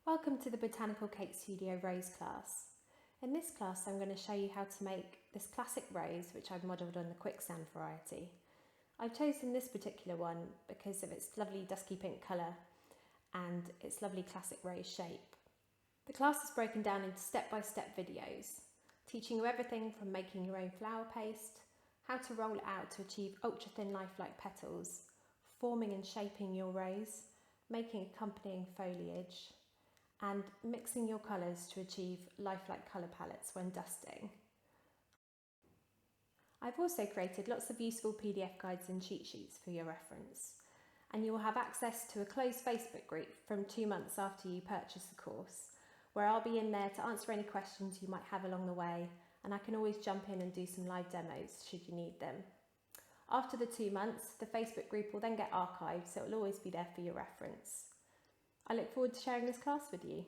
Welcome to the Botanical Cake Studio rose class. In this class I'm going to show you how to make this classic rose which I've modelled on the quicksand variety. I've chosen this particular one because of its lovely dusky pink colour and its lovely classic rose shape. The class is broken down into step-by-step videos, teaching you everything from making your own flower paste, how to roll it out to achieve ultra-thin lifelike petals, forming and shaping your rose, making accompanying foliage, and mixing your colours to achieve lifelike colour palettes when dusting. I've also created lots of useful PDF guides and cheat sheets for your reference, and you will have access to a closed Facebook group from 2 months after you purchase the course, where I'll be in there to answer any questions you might have along the way, and I can always jump in and do some live demos should you need them. After the 2 months, the Facebook group will then get archived, so it will always be there for your reference. I look forward to sharing this class with you.